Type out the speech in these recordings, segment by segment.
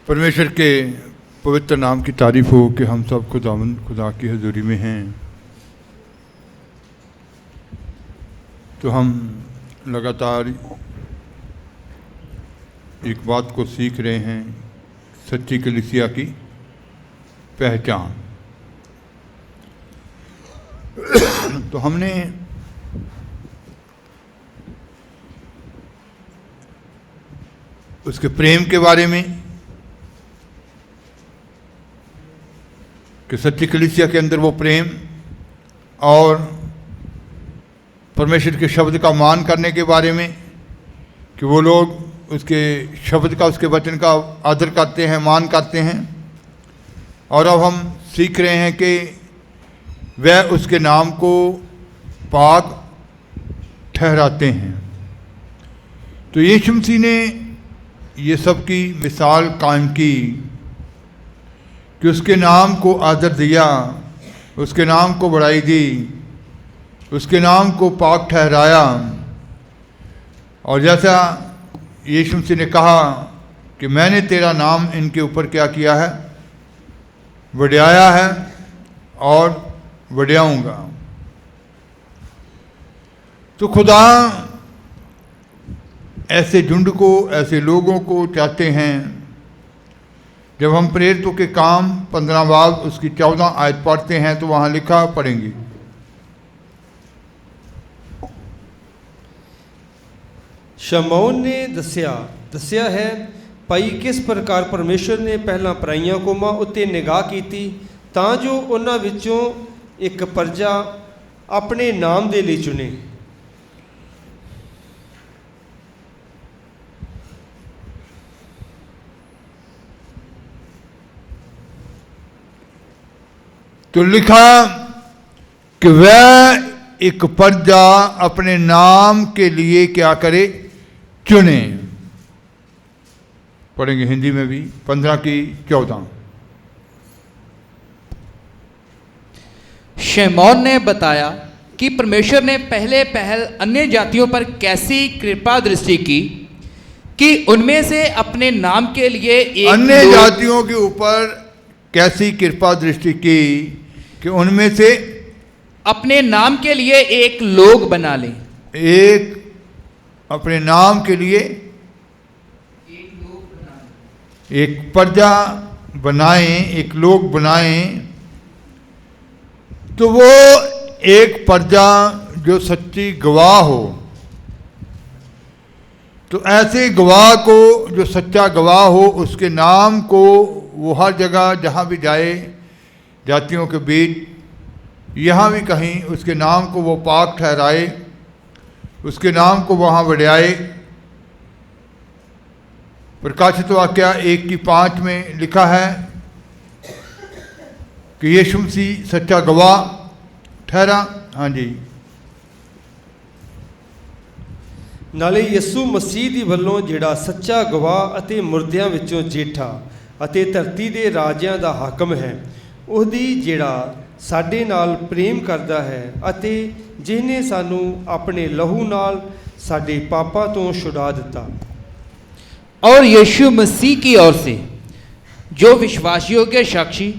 परमेश्वर के पवित्र नाम की तारीफ हो कि हम सब खुदा की हजूरी में हैं। तो हम लगातार एक बात को सीख रहे हैं, सच्ची कलीसिया की पहचान। तो हमने उसके प्रेम के बारे में कि सच्ची कलीसिया के अंदर वो प्रेम और परमेश्वर के शब्द का मान करने के बारे में कि वो लोग उसके शब्द का, उसके वचन का आदर करते हैं, मान करते हैं। और अब हम सीख रहे हैं कि वह उसके नाम को पाक ठहराते हैं। तो यीशु मसीह ने ये सब की मिसाल कायम की कि उसके नाम को आदर दिया, उसके नाम को बढ़ाई दी, उसके नाम को पाक ठहराया। और जैसा यीशु मसीह ने कहा कि मैंने तेरा नाम इनके ऊपर क्या किया है, बढ़ाया है और बढ़ाऊंगा। तो खुदा ऐसे झुंड को, ऐसे लोगों को चाहते हैं। जब हम प्रेरितों के काम 15 बाब उसकी 14 आयत पढ़ते हैं तो वहाँ लिखा, पढ़ेंगे। शमौन ने दसिया है भाई किस प्रकार परमेश्वर ने पहला पराइयां कौमां उत्ते निगाह की तां जो उन्हां विचों एक प्रजा अपने नाम दे लिए चुने। तो लिखा कि वह एक प्रजा अपने नाम के लिए क्या करे, चुने। पढ़ेंगे हिंदी में भी 15 की 14। शमौन ने बताया कि परमेश्वर ने पहले पहल अन्य जातियों पर कैसी कृपा दृष्टि की कि उनमें से अपने नाम के लिए एक अन्य जातियों के ऊपर कैसी कृपा दृष्टि की कि उनमें से अपने नाम के लिए एक लोग बना लें। एक अपने नाम के लिए एक प्रजा बनाएं, एक लोग बनाएं। तो वो एक प्रजा जो सच्ची गवाह हो। तो ऐसे गवाह को, जो सच्चा गवाह हो, उसके नाम को वो हर जगह जहाँ भी जाए, जातियों के बीच, यहाँ भी कहीं उसके नाम को वो पाक ठहराए, उसके नाम को वहाँ बढ़ाए। प्रकाशित वाक्य 1:5 में लिखा है कि यीशु मसीह सच्चा गवाह ठहरा। हाँ जी। नाले यसू मसीह दी वल्लों जिहड़ा सच्चा गवाह अते मुर्दियां विचों जेठा अते धरती दे राजियां दा हाकम है, ਉਹਦੀ ਜਿਹੜਾ ਸਾਡੇ ਨਾਲ ਪ੍ਰੇਮ ਕਰਦਾ ਹੈ ਅਤੇ ਜਿਹਨੇ ਸਾਨੂੰ ਆਪਣੇ ਲਹੂ ਨਾਲ ਸਾਡੇ ਪਾਪਾਂ ਤੋਂ ਛੁਡਾ ਦਿੱਤਾ। और यीशु मसीह की ओर से जो विश्वास योग्य साक्षी,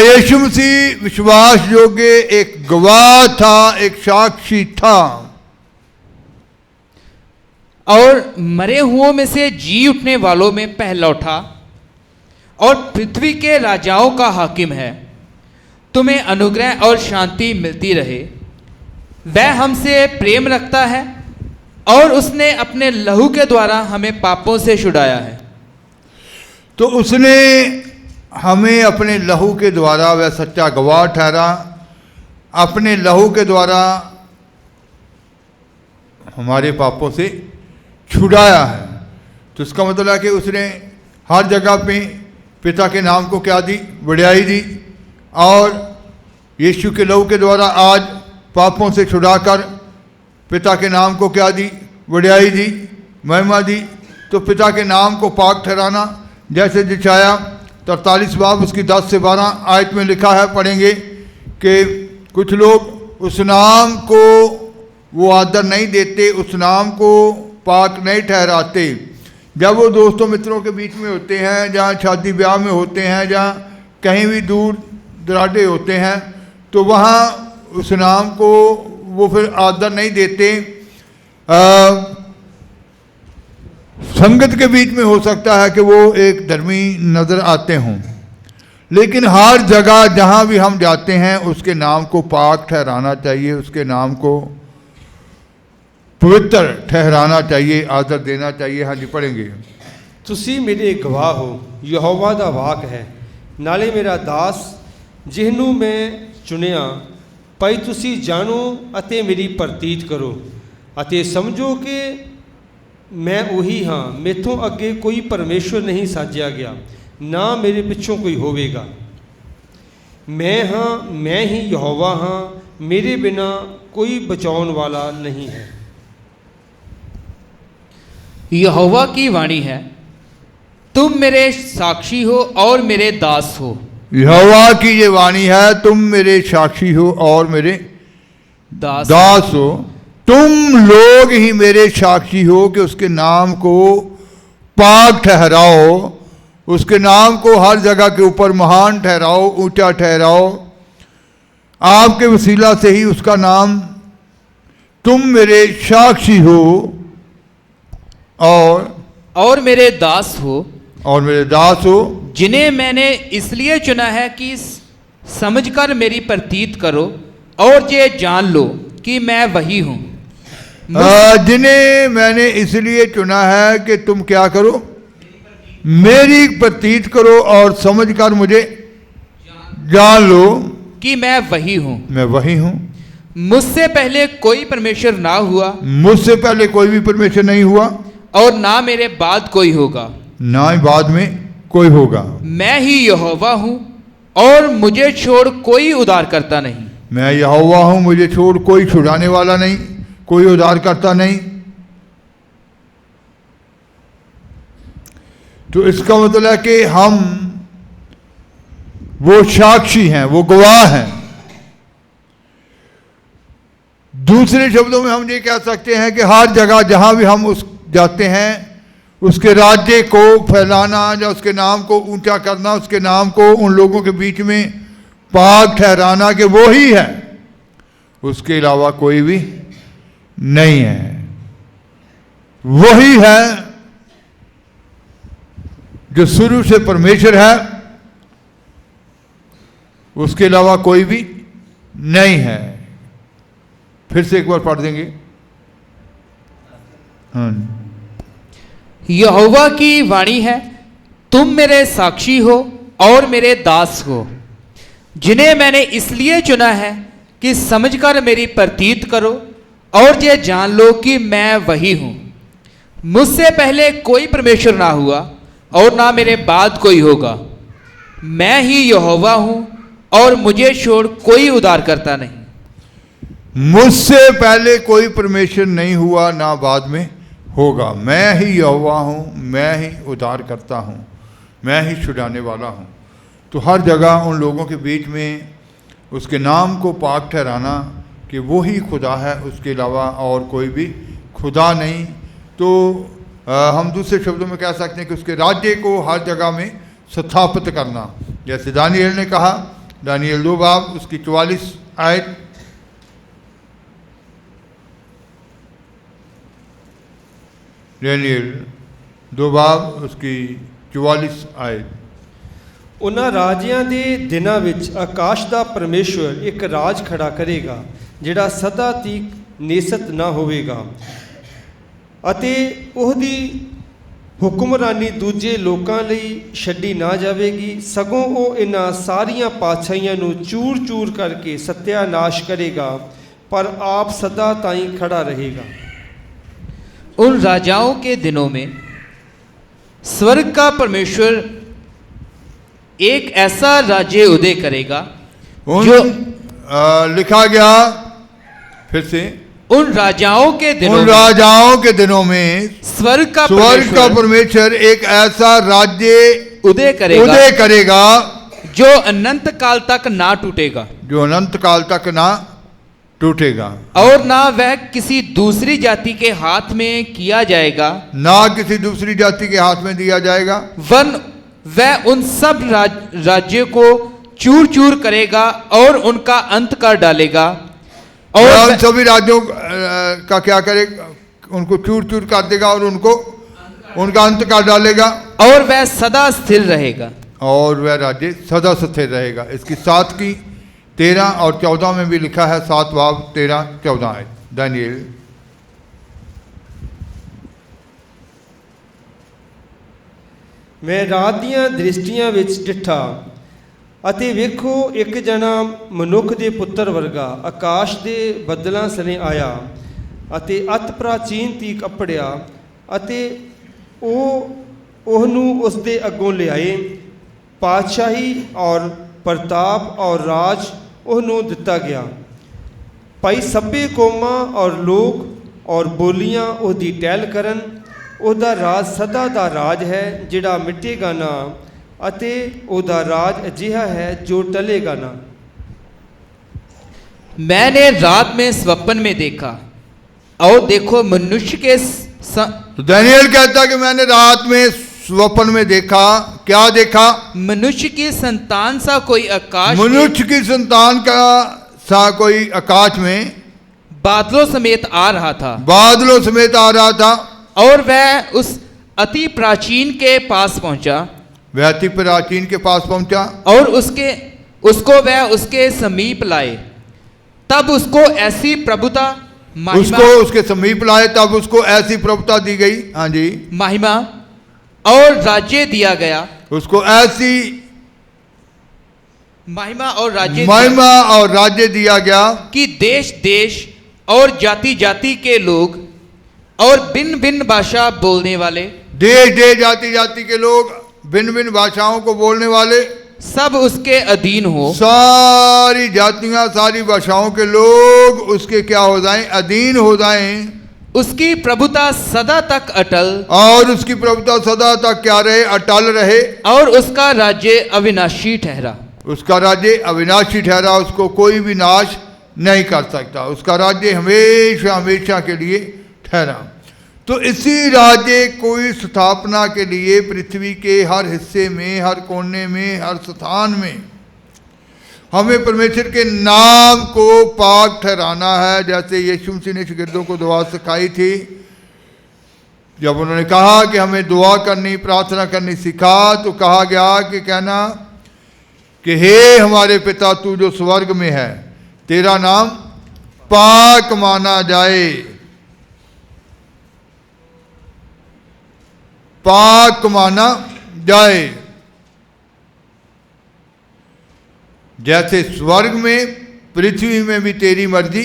यीशु मसीह विश्वास योग्य एक गवाह था, एक साक्षी था। और मरे हुओं में से जी उठने वालों में पहला उठा और पृथ्वी के राजाओं का हाकिम है। तुम्हें अनुग्रह और शांति मिलती रहे। वह हमसे प्रेम रखता है और उसने अपने लहू के द्वारा हमें पापों से छुड़ाया है। तो उसने हमें अपने लहू के द्वारा, वह सच्चा गवाह ठहरा, अपने लहू के द्वारा हमारे पापों से छुड़ाया है। तो इसका मतलब है कि उसने हर जगह पे पिता के नाम को क्या दी, बढ़ाई दी। और यीशु के लहू के द्वारा आज पापों से छुड़ाकर पिता के नाम को क्या दी, बढ़ाई दी, महिमा दी। तो पिता के नाम को पाक ठहराना, जैसे दिखाया 43 बाब उसकी 10 से 12 आयत में लिखा है, पढ़ेंगे कि कुछ लोग उस नाम को वो आदर नहीं देते, उस नाम को पाक नहीं ठहराते जब वो दोस्तों मित्रों के बीच में होते हैं, जहाँ शादी ब्याह में होते हैं, जहाँ कहीं भी दूर दराडे होते हैं, तो वहाँ उस नाम को वो फिर आदर नहीं देते। संगत के बीच में हो सकता है कि वो एक धर्मी नज़र आते हों, लेकिन हर जगह जहाँ भी हम जाते हैं उसके नाम को पाक ठहराना चाहिए, उसके नाम को पवित्र ठहराना चाहिए, आदर देना चाहिए। हाँ जी, पढ़ेंगे। ਤੁਸੀਂ ਮੇਰੇ ਗਵਾਹ ਹੋ, ਯਹੋਵਾ ਦਾ ਵਾਕ ਹੈ, ਨਾਲੇ ਮੇਰਾ ਦਾਸ ਜਿਹਨੂੰ ਮੈਂ ਚੁਣਿਆ। ਭਾਈ ਤੁਸੀਂ ਜਾਣੋ ਅਤੇ ਮੇਰੀ ਪ੍ਰਤੀਤ ਕਰੋ ਅਤੇ ਸਮਝੋ ਕਿ ਮੈਂ ਉਹੀ ਹਾਂ, ਮੈਥੋਂ ਅੱਗੇ ਕੋਈ ਪਰਮੇਸ਼ਵਰ ਨਹੀਂ ਸਾਜਿਆ ਗਿਆ, ਨਾ ਮੇਰੇ ਪਿੱਛੋਂ ਕੋਈ ਹੋਵੇਗਾ। ਮੈਂ ਹਾਂ, ਮੈਂ ਹੀ ਯਹੋਵਾ ਹਾਂ, ਮੇਰੇ ਬਿਨਾ ਕੋਈ ਬਚਾਉਣ ਵਾਲਾ नहीं है। यहोवा की वाणी है, तुम मेरे साक्षी हो और मेरे दास हो। यहोवा की ये वाणी है, तुम मेरे साक्षी हो और मेरे दास हो। तुम लोग ही मेरे साक्षी हो कि उसके नाम को पाक ठहराओ, उसके नाम को हर जगह के ऊपर महान ठहराओ, ऊंचा ठहराओ। आपके वसीला से ही उसका नाम, तुम मेरे साक्षी हो और मेरे दास हो, और मेरे दास हो, जिन्हें मैंने इसलिए चुना है कि समझकर मेरी प्रतीत करो और ये जान लो कि मैं वही हूँ। जिन्हें मैंने इसलिए चुना है कि तुम क्या करो, मेरी प्रतीत करो और समझकर मुझे जान लो कि मैं वही हूँ। मैं वही हूँ। मुझसे पहले कोई परमेश्वर ना हुआ, मुझसे पहले कोई भी परमेश्वर नहीं हुआ, और ना मेरे बाद कोई होगा, ना ही बाद में कोई होगा। मैं ही यहोवा हूँ और मुझे छोड़ कोई उद्धार करता नहीं। मैं यहोवा हूँ, मुझे छोड़ कोई छुड़ाने वाला नहीं, कोई उद्धार करता नहीं। तो इसका मतलब है कि हम वो साक्षी हैं, वो गवाह हैं। दूसरे शब्दों में हम ये कह सकते हैं कि हर जगह जहां भी हम उस जाते हैं, उसके राज्य को फैलाना या उसके नाम को ऊंचा करना, उसके नाम को उन लोगों के बीच में पाक ठहराना कि वो ही है, उसके अलावा कोई भी नहीं है। वही है जो शुरू से परमेश्वर है, उसके अलावा कोई भी नहीं है। फिर से एक बार पढ़ देंगे। यहोवा की वाणी है, तुम मेरे साक्षी हो और मेरे दास हो, जिन्हें मैंने इसलिए चुना है कि समझकर मेरी प्रतीत करो और ये जान लो कि मैं वही हूँ। मुझसे पहले कोई परमेश्वर ना हुआ और ना मेरे बाद कोई होगा। मैं ही यहोवा हूँ और मुझे छोड़ कोई उद्धार करता नहीं। मुझसे पहले कोई परमेश्वर नहीं हुआ, ना बाद में होगा। मैं ही यहोवा हूँ, मैं ही उद्धार करता हूँ, मैं ही छुड़ाने वाला हूँ। तो हर जगह उन लोगों के बीच में उसके नाम को पाक ठहराना कि वो ही खुदा है, उसके अलावा और कोई भी खुदा नहीं। तो हम दूसरे शब्दों में कह सकते हैं कि उसके राज्य को हर जगह में स्थापित करना। जैसे दानिएल ने कहा, दानिएल 2 बाब उसकी 44 आयत, दानिएल 2 बाब उसकी 44 आयत। ਉਹਨਾਂ ਰਾਜਿਆਂ ਦੇ ਦਿਨਾਂ ਵਿੱਚ ਆਕਾਸ਼ ਦਾ ਪਰਮੇਸ਼ਵਰ ਇੱਕ ਰਾਜ ਖੜਾ ਕਰੇਗਾ ਜਿਹੜਾ ਸਦਾ ਤੀਕ ਨੇਸਤ ਨਾ ਹੋਵੇਗਾ ਅਤੇ ਉਹਦੀ ਹੁਕਮਰਾਨੀ ਦੂਜੇ ਲੋਕਾਂ ਲਈ ਛੱਡੀ ਨਾ ਜਾਵੇਗੀ, ਸਗੋਂ ਉਹ ਇਹਨਾਂ ਸਾਰੀਆਂ ਪਾਤਸ਼ਾਹੀਆਂ ਨੂੰ ਚੂਰ-ਚੂਰ ਕਰਕੇ ਸਤਿਆਨਾਸ਼ ਕਰੇਗਾ, पर आप सदा ताईं खड़ा रहेगा। उन राजाओं के दिनों में स्वर्ग का परमेश्वर एक ऐसा राज्य उदय करेगा जो लिखा गया फिर से, उन राजाओं के दिनों में स्वर्ग का परमेश्वर एक ऐसा राज्य उदय करेगा जो अनंत काल तक ना टूटेगा, जो अनंत काल तक ना टूटेगा, और ना वह किसी दूसरी जाति के हाथ में किया जाएगा, ना किसी दूसरी जाति के हाथ में दिया जाएगा। वह उन सब राज्यों को चूर चूर करेगा और उनका अंत कर डालेगा। और उन सभी राज्यों का क्या करेगा? उनको चूर चूर कर देगा और उनका अंत कर डालेगा। और वह सदा स्थिर रहेगा, और वह राज्य सदा स्थिर रहेगा। इसकी 7 की 13 और 14 में भी लिखा है, 7 बाब 13-14 है। दानियल मैं रात ਦੀਆਂ ਦ੍ਰਿਸ਼ਟੀਆਂ ਵਿੱਚ ਡਿੱਠਾ ਅਤੇ ਵੇਖੋ ਇੱਕ ਜਣਾ ਮਨੁੱਖ ਦੇ ਪੁੱਤਰ ਵਰਗਾ ਆਕਾਸ਼ ਦੇ ਬੱਦਲਾਂ ਸਣੇ ਆਇਆ ਅਤੇ ਅਤ ਪ੍ਰਾਚੀਨ ਤੀਕ ਅਪੜਿਆ ਅਤੇ ਉਹਨੂੰ ਉਸ ਦੇ ਅੱਗੋਂ ਲਿਆਏ। ਪਾਤਸ਼ਾਹੀ ਔਰ ਪ੍ਰਤਾਪ ਔਰ ਰਾਜ ਉਹਨੂੰ ਦਿੱਤਾ ਗਿਆ। ਭਾਈ ਸਭੇ ਕੌਮਾਂ ਔਰ ਲੋਕ ਔਰ ਬੋਲੀਆਂ ਉਹਦੀ ਟਹਿਲ ਕਰਨ। ਉਹਦਾ ਰਾਜ ਸਦਾ ਦਾ ਰਾਜ ਹੈ ਜਿਹੜਾ ਮਿਟੇਗਾ ਨਾ ਅਤੇ ਉਹਦਾ ਰਾਜ ਅਜਿਹਾ ਹੈ ਜੋ ਟਲੇਗਾ ਨਾ। मैंने रात में स्वप्न में देखा और देखो मनुष्य के तो दानियल कहता कि मैंने रात में स्वप्न में देखा। क्या देखा? मनुष्य की संतान सा कोई आकाश, मनुष्य की संतान का सा कोई आकाश में बादलों समेत आ रहा था। बादलों समेत आ रहा था। और वह उस अति प्राचीन के पास पहुंचा। वह अति प्राचीन के पास पहुंचा और उसको वह उसके समीप लाए। तब उसको ऐसी प्रभुता, उसको उसके समीप लाए, तब उसको ऐसी प्रभुता दी गई। हाँ जी, महिमा और राज्य दिया गया। उसको ऐसी महिमा और राज्य दिया गया कि देश देश और जाति जाति के लोग और भिन्न भिन्न भाषा बोलने वाले, देश देश जाति जाति के लोग, भिन्न भिन्न भाषाओं को बोलने वाले सब उसके अधीन हो। सारी जातियां, सारी भाषाओं के लोग उसके क्या हो जाएं? अधीन हो जाएं। उसकी प्रभुता सदा तक अटल, और उसकी प्रभुता सदा तक क्या रहे? अटल रहे। और उसका राज्य अविनाशी ठहरा। उसका राज्य अविनाशी ठहरा, उसको कोई भी नाश नहीं कर सकता। उसका राज्य हमेशा हमेशा के लिए ठहरा। तो इसी राज्य कोई स्थापना के लिए पृथ्वी के हर हिस्से में, हर कोने में, हर स्थान में हमें परमेश्वर के नाम को पाक ठहराना है। जैसे यीशु मसीह ने शिगिर्दों को दुआ सिखाई थी, जब उन्होंने कहा कि हमें दुआ करनी, प्रार्थना करनी सिखा, तो कहा गया कि कहना कि हे हमारे पिता तू जो स्वर्ग में है, तेरा नाम पाक माना जाए। पाक माना जाए। जैसे स्वर्ग में पृथ्वी में भी तेरी मर्जी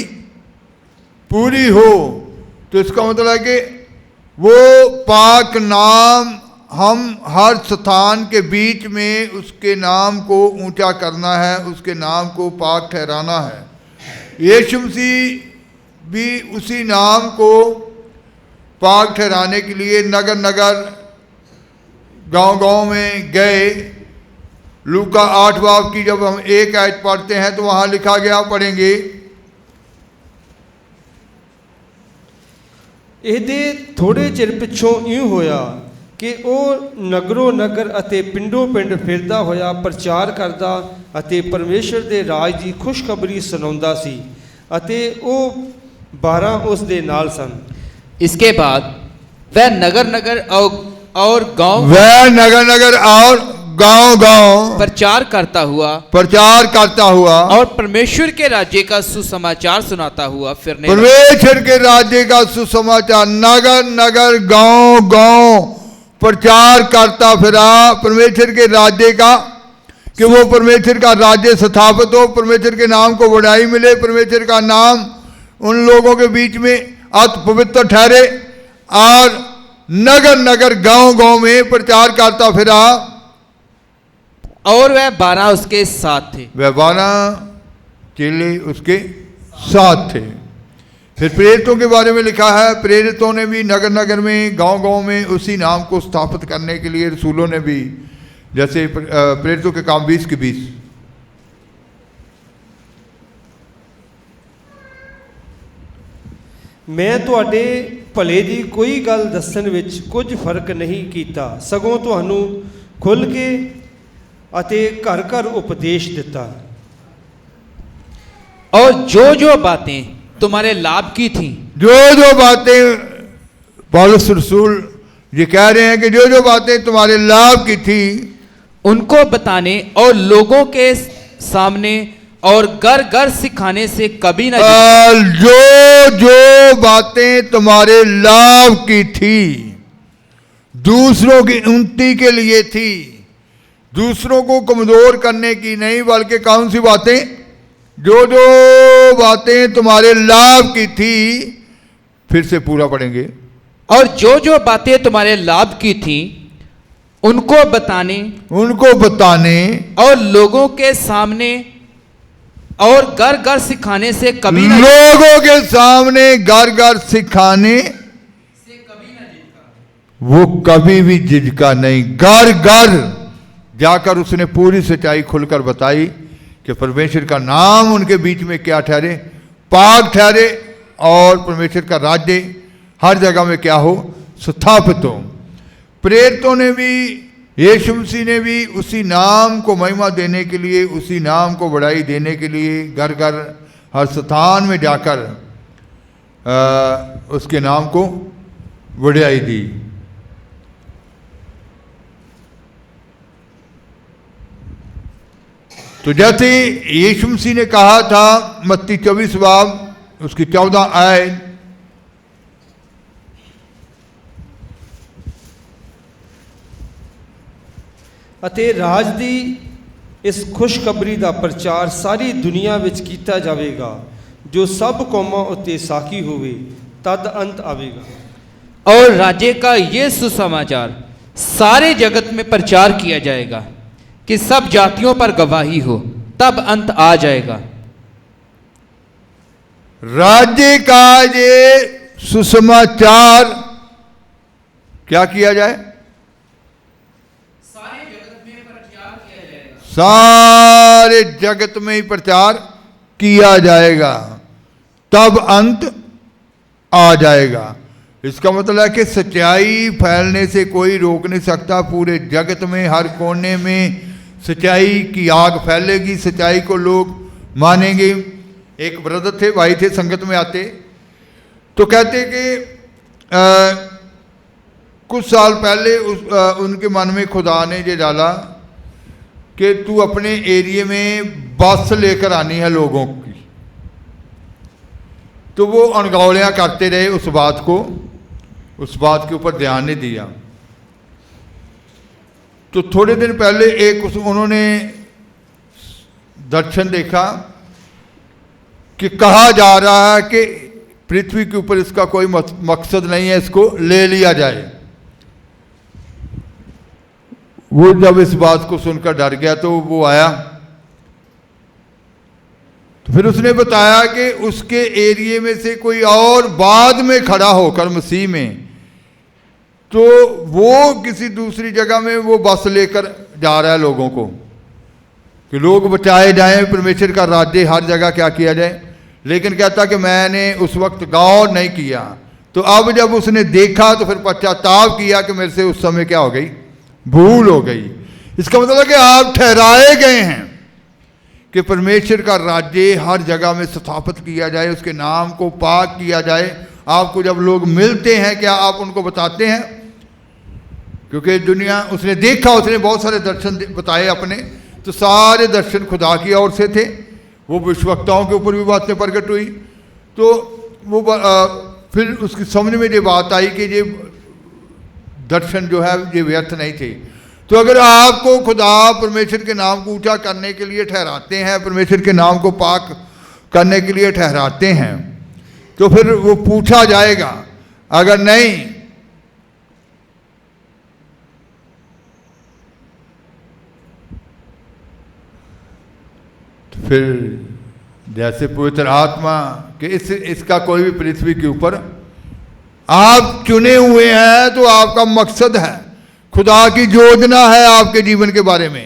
पूरी हो। तो इसका मतलब है कि वो पाक नाम हम हर स्थान के बीच में उसके नाम को ऊंचा करना है, उसके नाम को पाक ठहराना है। यीशु मसीह भी उसी नाम को पाक ठहराने के लिए नगर नगर, गांव गांव में गए। लूका 8 बाब की जब हम 1 आयत पढ़ते हैं तो वहां लिखा गया, पढ़ेंगे। ਇਹਦੇ ਥੋੜੇ ਚਿਰ ਪਿੱਛੋਂ ਇਉਂ ਹੋਇਆ ਕਿ ਉਹ ਨਗਰੋਂ ਨਗਰ ਅਤੇ ਪਿੰਡੋਂ ਪਿੰਡ ਫਿਰਦਾ ਹੋਇਆ ਪ੍ਰਚਾਰ ਕਰਦਾ ਅਤੇ ਪਰਮੇਸ਼ਰ ਦੇ ਰਾਜ ਦੀ ਖੁਸ਼ਖਬਰੀ ਸੁਣਾਉਂਦਾ ਸੀ ਅਤੇ ਉਹ 12 ਉਸ ਦੇ ਨਾਲ ਸਨ। इसके बाद वह नगर नगर और गांव, वह नगर नगर और गांव गांव प्रचार करता हुआ और परमेश्वर के राज्य का सुसमाचार सुनाता हुआ फिरने लगा। परमेश्वर के राज्य का सुसमाचार नगर नगर गांव गांव प्रचार करता फिरा परमेश्वर के राज्य का, कि वो परमेश्वर का राज्य स्थापित हो, परमेश्वर के नाम को बढ़ाई मिले, परमेश्वर का नाम उन लोगों के बीच में अति पवित्र ठहरे। और नगर नगर गांव गांव में प्रचार करता फिरा। और वह 12 उसके साथ थे। वह 12 चेले उसके साथ थे। फिर प्रेरितों के बारे में लिखा है, प्रेरितों ने भी नगर नगर में, गांव गांव में उसी नाम को स्थापित करने के लिए, रसूलों ने भी, जैसे प्रेरितों के काम 20 के 20। मैं तुहाडे भले दी कोई गल दस्सण विच कुछ फर्क नहीं कीता, सगों तुहानू खुल के अते घर घर उपदेश दिता। और जो जो बातें तुम्हारे लाभ की थीं, जो जो बातें पौलुस रसूल ये कह रहे हैं कि जो जो बातें तुम्हारे लाभ की थी उनको बताने और लोगों के सामने और घर घर सिखाने से कभी न जो जो बातें तुम्हारे लाभ की थी, दूसरों की उन्नति के लिए थी, दूसरों को कमजोर करने की नहीं, बल्कि कौन सी बातें? जो जो बातें तुम्हारे लाभ की थी, फिर से पूरा पढ़ेंगे। और जो जो बातें तुम्हारे लाभ की थी उनको बताने और लोगों के सामने और घर घर सिखाने से कभी न लोगों के सामने घर घर सिखाने से कभी न झिझका, वो कभी भी झिझका नहीं। घर घर जाकर उसने पूरी सच्चाई खुलकर बताई कि परमेश्वर का नाम उनके बीच में क्या ठहरे, पाक ठहरे, और परमेश्वर का राज्य हर जगह में क्या हो, स्थापित हो। प्रेरितों ने भी, यीशु मसीह ने भी उसी नाम को महिमा देने के लिए, उसी नाम को बढ़ाई देने के लिए घर घर हर स्थान में जाकर उसके नाम को बढ़ाई दी। तो जैसे यीशु मसीह ने कहा था मत्ती 24 बाब उसकी 14 आयत, ਅਤੇ ਰਾਜ ਦੀ ਇਸ ਖੁਸ਼ਖਬਰੀ ਦਾ ਪ੍ਰਚਾਰ ਸਾਰੀ ਦੁਨੀਆ ਵਿੱਚ ਕੀਤਾ ਜਾਵੇਗਾ, जो सब कौमां उत्ते साखी होवे, तद अंत आवेगा। और राज्य का ये सुसमाचार सारे जगत में प्रचार किया जाएगा कि सब जातियों पर गवाही हो, तब अंत आ जाएगा। राज्य का ये सुसमाचार क्या किया जाए? सारे जगत में ही प्रचार किया जाएगा, तब अंत आ जाएगा। इसका मतलब है कि सच्चाई फैलने से कोई रोक नहीं सकता। पूरे जगत में हर कोने में सच्चाई की आग फैलेगी, सच्चाई को लोग मानेंगे। एक ब्रदर थे, भाई थे, संगत में आते तो कहते कि कुछ साल पहले उनके मन में खुदा ने ये डाला कि तू अपने एरिया में बस लेकर आनी है लोगों की। तो वो अनगौलियाँ करते रहे उस बात के ऊपर ध्यान नहीं दिया। तो थोड़े दिन पहले उन्होंने दर्शन देखा कि कहा जा रहा है कि पृथ्वी के ऊपर इसका कोई मकसद नहीं है, इसको ले लिया जाए। वो जब इस बात को सुनकर डर गया तो वो आया, तो फिर उसने बताया कि उसके एरिया में से कोई और बाद में खड़ा होकर मसीह में, तो वो किसी दूसरी जगह में वो बस लेकर जा रहा है लोगों को कि लोग बचाए जाएं, परमेश्वर का राज्य हर जगह क्या किया जाए। लेकिन कहता कि मैंने उस वक्त गौर नहीं किया। तो अब जब उसने देखा तो फिर पश्चाताप किया कि मेरे से उस समय क्या हो गई, भूल हो गई। इसका मतलब है कि आप ठहराए गए हैं कि परमेश्वर का राज्य हर जगह में स्थापित किया जाए, उसके नाम को पाक किया जाए। आपको जब लोग मिलते हैं क्या आप उनको बताते हैं? क्योंकि दुनिया उसने देखा, उसने बहुत सारे दर्शन बताए अपने, तो सारे दर्शन खुदा की ओर से थे। वो विश्ववक्ताओं के ऊपर भी बातें प्रकट हुई। तो वो फिर उसकी समझ में ये बात आई कि ये दर्शन जो है ये व्यर्थ नहीं थे। तो अगर आपको खुदा परमेश्वर के नाम को ऊंचा करने के लिए ठहराते हैं, परमेश्वर के नाम को पाक करने के लिए ठहराते हैं, तो फिर वो पूछा जाएगा। अगर नहीं तो फिर जैसे पवित्र आत्मा कि इसका कोई भी पृथ्वी के ऊपर, आप चुने हुए हैं तो आपका मकसद है, खुदा की योजना है आपके जीवन के बारे में।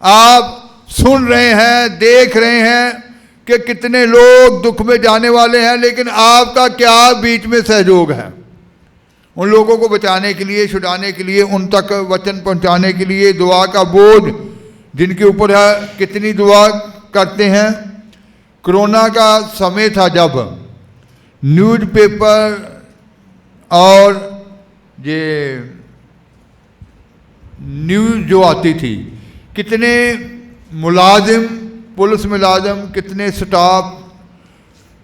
आप सुन रहे हैं, देख रहे हैं कि कितने लोग दुख में जाने वाले हैं, लेकिन आपका क्या बीच में सहयोग है उन लोगों को बचाने के लिए, छुड़ाने के लिए, उन तक वचन पहुंचाने के लिए, दुआ का बोझ जिनके ऊपर है, कितनी दुआ करते हैं। कोरोना का समय था जब न्यूज़पेपर और ये न्यूज़ जो आती थी, कितने मुलाजिम, पुलिस मुलाजिम, कितने स्टाफ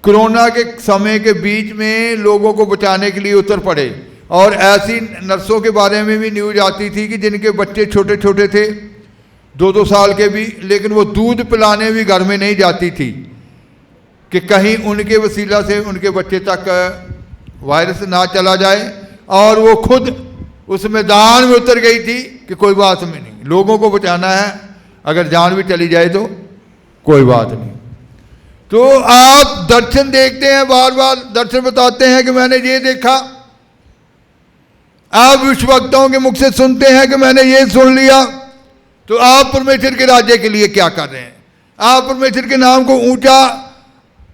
कोरोना के समय के बीच में लोगों को बचाने के लिए उतर पड़े। और ऐसी नर्सों के बारे में भी न्यूज़ आती थी कि जिनके बच्चे छोटे छोटे थे, 2-2 साल के भी, लेकिन वो दूध पिलाने भी घर में नहीं जाती थी कि कहीं उनके वसीला से उनके बच्चे तक वायरस ना चला जाए। और वो खुद उस मैदान में उतर गई थी कि कोई बात में नहीं, लोगों को बचाना है, अगर जान भी चली जाए तो कोई बात नहीं। तो आप दर्शन देखते हैं, बार बार दर्शन बताते हैं कि मैंने ये देखा। आप विश्ववक्ताओं के मुख से सुनते हैं कि मैंने ये सुन लिया। तो आप परमेश्वर के राज्य के लिए क्या कर रहे हैं? आप परमेश्वर के नाम को ऊंचा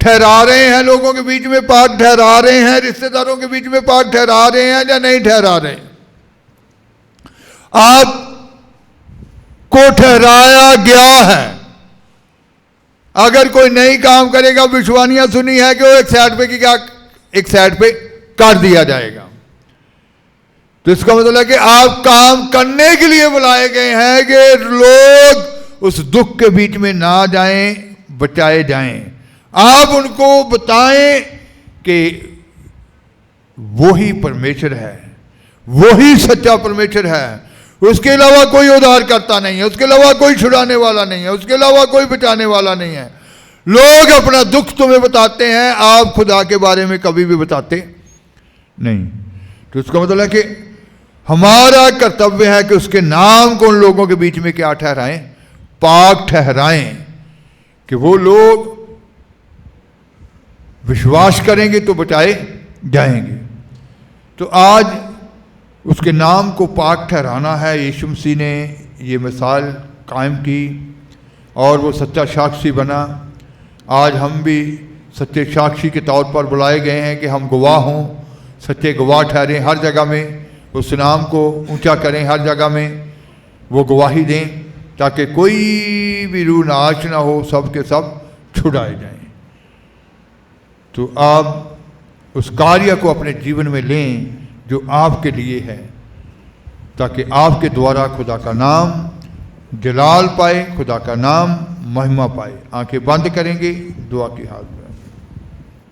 ठहरा रहे हैं, लोगों के बीच में पाक ठहरा रहे हैं, रिश्तेदारों के बीच में पाक ठहरा रहे हैं या नहीं ठहरा रहे? आप को ठहराया गया है। अगर कोई नई काम करेगा, विश्वानियां सुनी है कि वो एक साइड पे की क्या, एक साइड पे कर दिया जाएगा। तो इसका मतलब है कि आप काम करने के लिए बुलाए गए हैं कि लोग उस दुख के बीच में ना जाएं, बचाए जाएं। आप उनको बताएं कि वही परमेश्वर है, वही सच्चा परमेश्वर है, उसके अलावा कोई उद्धार करता नहीं है, उसके अलावा कोई छुड़ाने वाला नहीं है, उसके अलावा कोई बचाने वाला नहीं है। लोग अपना दुख तुम्हें बताते हैं, आप खुदा के बारे में कभी भी बताते नहीं। तो इसका मतलब है कि हमारा कर्तव्य है कि उसके नाम को उन लोगों के बीच में क्या ठहराएं, पाक ठहराएं, कि वो लोग विश्वास करेंगे तो बचाए जाएंगे। तो आज उसके नाम को पाक ठहराना है। यीशु मसीह ने ये मिसाल कायम की और वो सच्चा साक्षी बना। आज हम भी सच्चे साक्षी के तौर पर बुलाए गए हैं कि हम गवाह हों, सच्चे गवाह ठहरें, हर जगह में उस नाम को ऊंचा करें, हर जगह में वो गवाही दें, ताकि कोई भी रूह नाश ना हो, सब के सब छुड़ाए जाएं। तो आप उस कार्य को अपने जीवन में लें जो आपके लिए है, ताकि आपके द्वारा खुदा का नाम जलाल पाए, खुदा का नाम महिमा पाए। आंखें बंद करेंगे दुआ की हालत में।